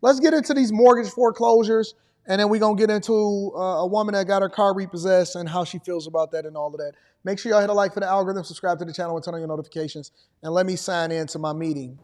let's get into these mortgage foreclosures, and then we're going to get into a woman that got her car repossessed and how she feels about that and all of that. Make sure y'all hit a like for the algorithm, subscribe to the channel, and turn on your notifications. And let me sign in to my meeting.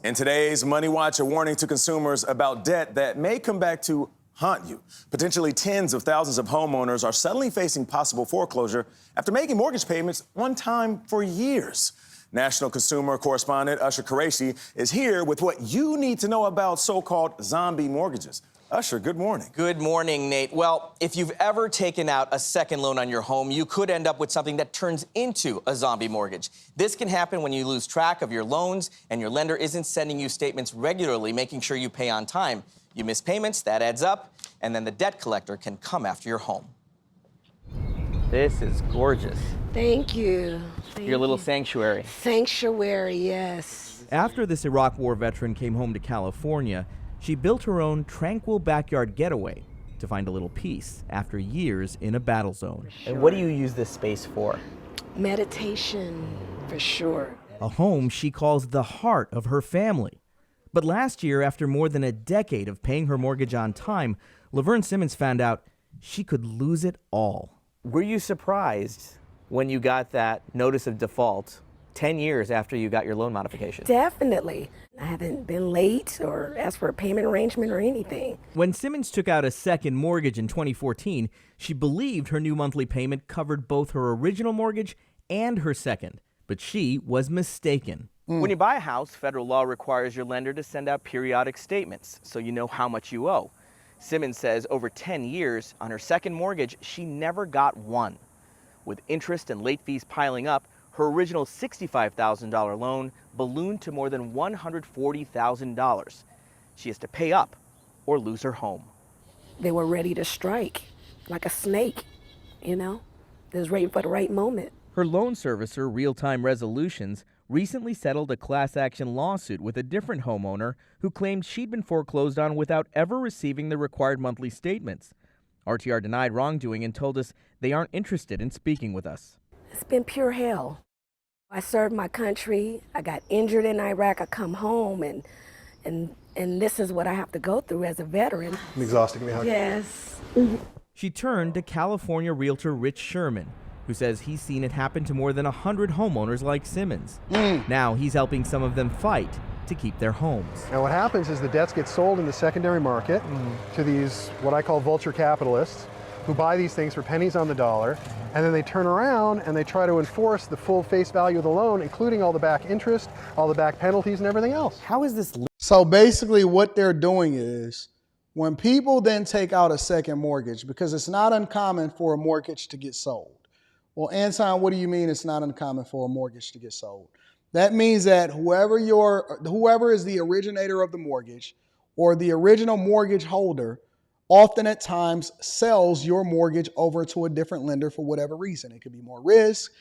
In today's Money Watch, a warning to consumers about debt that may come back to haunt you. Potentially tens of thousands of homeowners are suddenly facing possible foreclosure after making mortgage payments on time for years. National consumer correspondent Usher Qureshi is here with what you need to know about so-called zombie mortgages. Usher, good morning. Good morning, Nate. Well, if you've ever taken out a second loan on your home, you could end up with something that turns into a zombie mortgage. This can happen when you lose track of your loans and your lender isn't sending you statements regularly, making sure you pay on time. You miss payments, that adds up, and then the debt collector can come after your home. This is gorgeous. Thank you. Your little sanctuary. Sanctuary, yes. After this Iraq War veteran came home to California, she built her own tranquil backyard getaway to find a little peace after years in a battle zone. And what do you use this space for? Meditation, for sure. A home she calls the heart of her family. But last year, after more than a decade of paying her mortgage on time, Laverne Simmons found out she could lose it all. Were you surprised when you got that notice of default 10 years after you got your loan modification? Definitely. I haven't been late or asked for a payment arrangement or anything. When Simmons took out a second mortgage in 2014, she believed her new monthly payment covered both her original mortgage and her second. But she was mistaken. When you buy a house, federal law requires your lender to send out periodic statements so you know how much you owe. Simmons says over 10 years on her second mortgage, she never got one. With interest and late fees piling up, her original $65,000 loan ballooned to more than $140,000. She has to pay up or lose her home. They were ready to strike, like a snake, you know? They was waiting for the right moment. Her loan servicer, Real Time Resolutions, recently settled a class action lawsuit with a different homeowner who claimed she'd been foreclosed on without ever receiving the required monthly statements. RTR denied wrongdoing and told us they aren't interested in speaking with us. It's been pure hell. I served my country. I got injured in Iraq. I come home, and this is what I have to go through as a veteran. Exhausting me. Yes. She turned to California realtor Rich Sherman, who says he's seen it happen to more than 100 homeowners like Simmons. Now he's helping some of them fight to keep their homes. Now what happens is the debts get sold in the secondary market to these, what I call vulture capitalists, who buy these things for pennies on the dollar, and then they turn around and they try to enforce the full face value of the loan, including all the back interest, all the back penalties, and everything else. How is this? So basically what they're doing is when people then take out a second mortgage, because it's not uncommon for a mortgage to get sold. Well, Anton, what do you mean it's not uncommon for a mortgage to get sold? That means that whoever is the originator of the mortgage or the original mortgage holder often at times sells your mortgage over to a different lender for whatever reason. It could be more risk.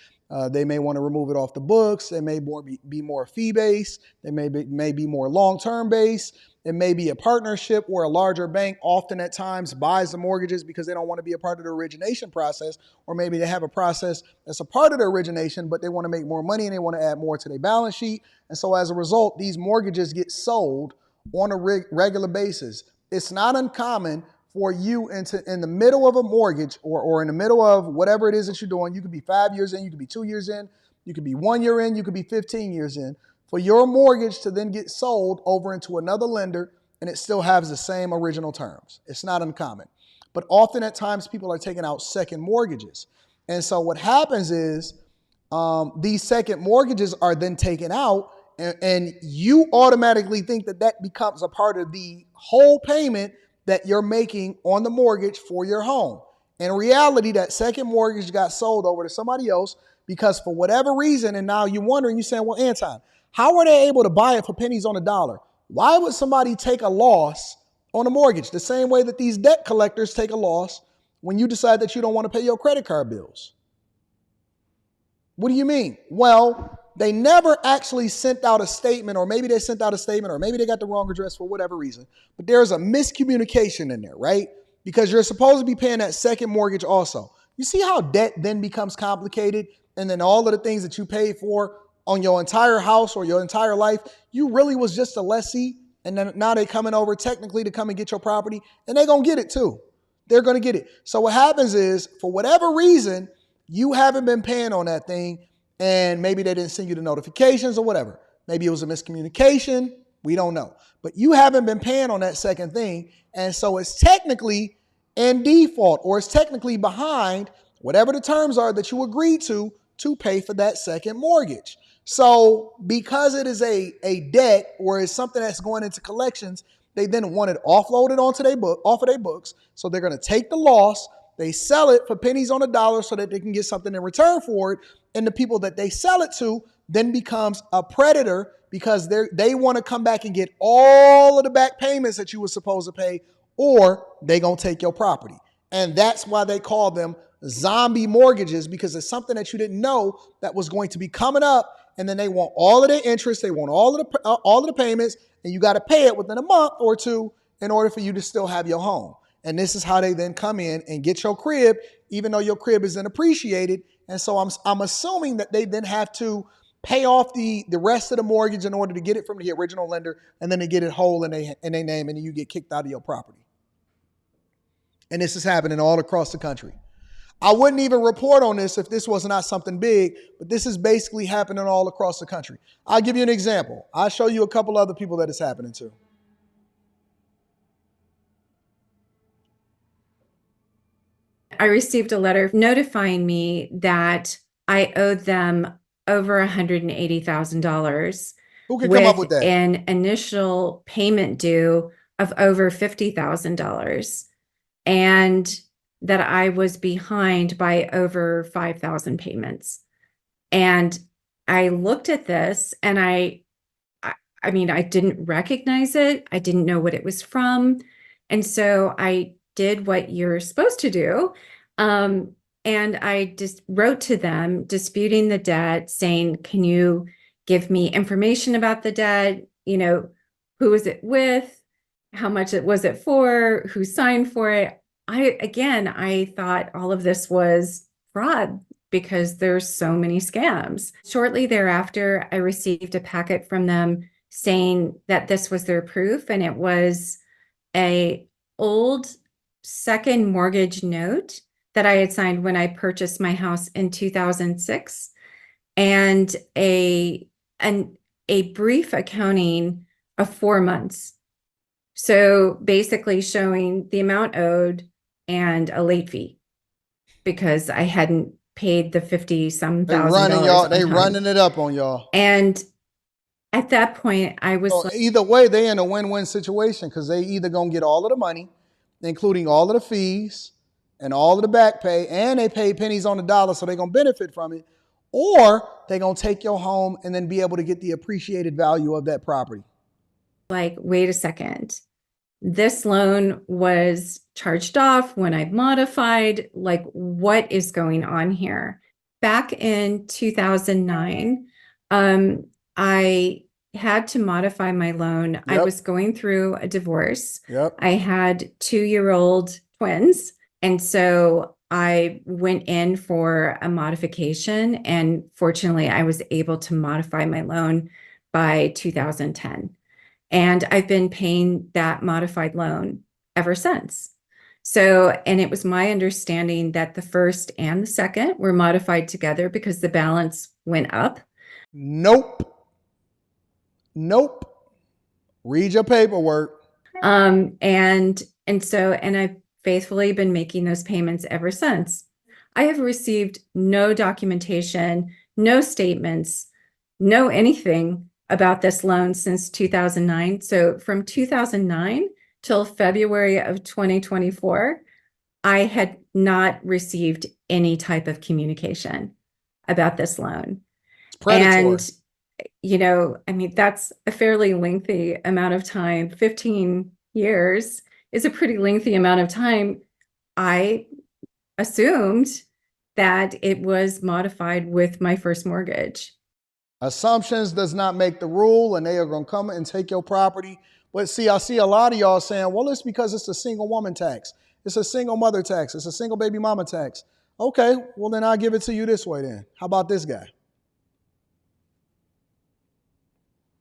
They may want to remove it off the books. It may be more fee-based. It may be more long-term based. It may be a partnership where a larger bank often at times buys the mortgages because they don't want to be a part of the origination process, or maybe they have a process that's a part of the origination, but they want to make more money and they want to add more to their balance sheet. And so as a result, these mortgages get sold on a regular basis. It's not uncommon for you in the middle of a mortgage or in the middle of whatever it is that you're doing. You could be 5 years in, you could be 2 years in, you could be 1 year in, you could be 15 years in, for your mortgage to then get sold over into another lender and it still has the same original terms. It's not uncommon. But often at times people are taking out second mortgages. And so what happens is these second mortgages are then taken out and you automatically think that that becomes a part of the whole payment that you're making on the mortgage for your home. In reality, that second mortgage got sold over to somebody else because for whatever reason, and now you're wondering, you're saying, well, Anton, how were they able to buy it for pennies on the dollar? Why would somebody take a loss on a mortgage? The same way that these debt collectors take a loss when you decide that you don't want to pay your credit card bills. What do you mean? Well, they never actually sent out a statement, or maybe they sent out a statement, or maybe they got the wrong address for whatever reason. But there's a miscommunication in there, right? Because you're supposed to be paying that second mortgage also. You see how debt then becomes complicated, and then all of the things that you paid for on your entire house or your entire life, you really was just a lessee and then now they're coming over technically to come and get your property, and they're going to get it too. They're going to get it. So what happens is, for whatever reason, you haven't been paying on that thing, and maybe they didn't send you the notifications or whatever. Maybe it was a miscommunication. We don't know. But you haven't been paying on that second thing, and so it's technically in default, or it's technically behind whatever the terms are that you agreed to pay for that second mortgage. So because it is a debt, or it's something that's going into collections, they then want it offloaded off of their books. So they're going to take the loss, they sell it for pennies on the dollar so that they can get something in return for it. And the people that they sell it to then becomes a predator, because they want to come back and get all of the back payments that you were supposed to pay, or they going to take your property. And that's why they call them zombie mortgages, because it's something that you didn't know that was going to be coming up. And then they want all of the interest, they want all of the payments, and you got to pay it within a month or two in order for you to still have your home. And this is how they then come in and get your crib, even though your crib isn't appreciated. And so I'm assuming that they then have to pay off the rest of the mortgage in order to get it from the original lender, and then they get it whole in their name, and you get kicked out of your property. And this is happening all across the country. I wouldn't even report on this if this was not something big, but this is basically happening all across the country. I'll give you an example. I'll show you a couple other people that it's happening to. I received a letter notifying me that I owed them over $180,000. Who can come up with that? An initial payment due of over $50,000, and that I was behind by over 5,000 payments. And I looked at this, and I mean, I didn't recognize it. I didn't know what it was from. And so I did what you're supposed to do. And I just wrote to them disputing the debt, saying, can you give me information about the debt? You know, who was it with? How much was it for? Who signed for it? I thought all of this was fraud because there's so many scams. Shortly thereafter, I received a packet from them saying that this was their proof, and it was a old second mortgage note that I had signed when I purchased my house in 2006, and a brief accounting of 4 months. So basically showing the amount owed and a late fee because I hadn't paid the $50,000. They running it up on y'all. And at that point, I was so either way, they in a win-win situation, because they either gonna get all of the money, including all of the fees and all of the back pay, and they pay pennies on the dollar, so they're gonna benefit from it, or they're gonna take your home and then be able to get the appreciated value of that property. like, wait a second. This loan was charged off when I modified. Like, what is going on here? Back in 2009, I had to modify my loan. Yep. I was going through a divorce. Yep. I had 2-year-old twins. And so I went in for a modification. And fortunately, I was able to modify my loan by 2010. And I've been paying that modified loan ever since. So, and it was my understanding that the first and the second were modified together because the balance went up. Nope. Read your paperwork. And I've faithfully been making those payments ever since. I have received no documentation, no statements, no anything about this loan since 2009. So from 2009 till February of 2024, I had not received any type of communication about this loan. It's predatory. And, you know, I mean, that's a fairly lengthy amount of time. 15 years is a pretty lengthy amount of time. I assumed that it was modified with my first mortgage. Assumptions does not make the rule, and they are going to come and take your property. But see, I see a lot of y'all saying, well, it's because it's a single woman tax. It's a single mother tax. It's a single baby mama tax. Okay, well, then I'll give it to you this way then. How about this guy?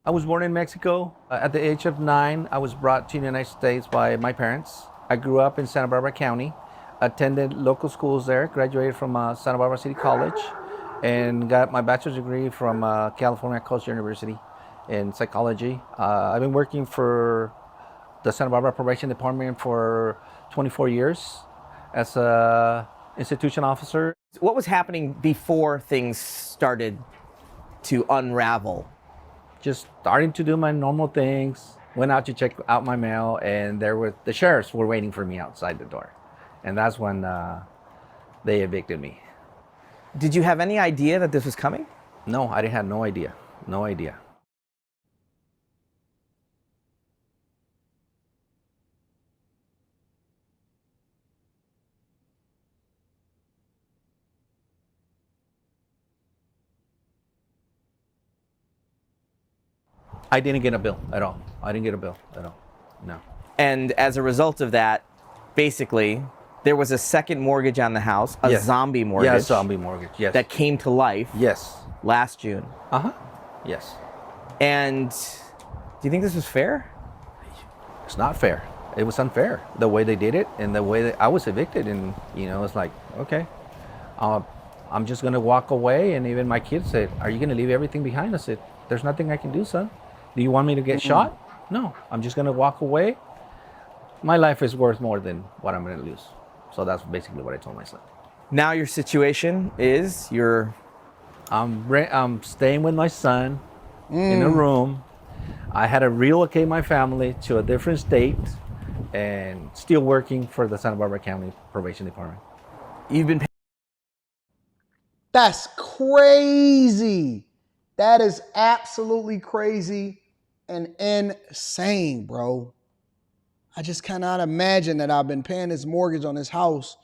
I was born in Mexico. At the age of 9, I was brought to the United States by my parents. I grew up in Santa Barbara County, attended local schools there, graduated from Santa Barbara City College, and got my bachelor's degree from California Coast University in psychology. I've been working for the Santa Barbara Probation Department for 24 years as a institution officer. What was happening before things started to unravel? Just starting to do my normal things, went out to check out my mail, and the sheriffs were waiting for me outside the door. And that's when they evicted me. Did you have any idea that this was coming? No, I had no idea. No idea. I didn't get a bill at all. I didn't get a bill at all. No. And as a result of that, basically, there was a second mortgage on the house, a Yes. zombie mortgage. Yeah, zombie mortgage. Yes. That came to life. Yes. Last June. Yes. And do you think this was fair? It's not fair. It was unfair the way they did it and the way that I was evicted. And it's like, okay, I'm just gonna walk away. And even my kids said, "Are you gonna leave everything behind?" I said, "There's nothing I can do, son. Do you want me to get shot? No, I'm just gonna walk away. My life is worth more than what I'm gonna lose." So that's basically what I told my son. Now your situation is I'm staying with my son in a room. I had to relocate my family to a different state and still working for the Santa Barbara County Probation Department. you've been That's crazy. That is absolutely crazy and insane, bro. I just cannot imagine that I've been paying this mortgage on this house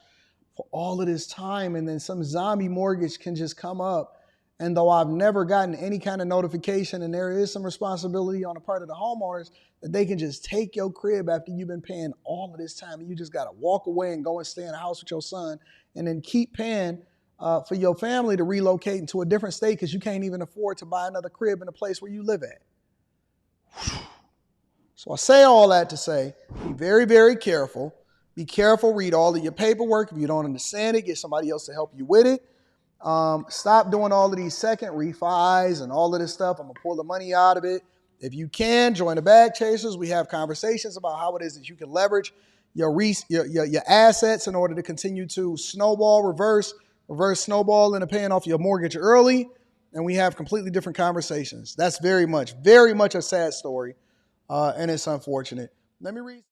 for all of this time, and then some zombie mortgage can just come up. And though I've never gotten any kind of notification, and there is some responsibility on the part of the homeowners, that they can just take your crib after you've been paying all of this time, and you just got to walk away and go and stay in a house with your son, and then keep paying for your family to relocate into a different state because you can't even afford to buy another crib in the place where you live at. So I say all that to say, be very, very careful. Be careful, read all of your paperwork. If you don't understand it, get somebody else to help you with it. Stop doing all of these second refis and all of this stuff. I'm going to pull the money out of it. If you can, join the Bag Chasers. We have conversations about how it is that you can leverage your assets in order to continue to snowball, reverse snowball into paying off your mortgage early. And we have completely different conversations. That's very much a sad story. And it's unfortunate. Let me read.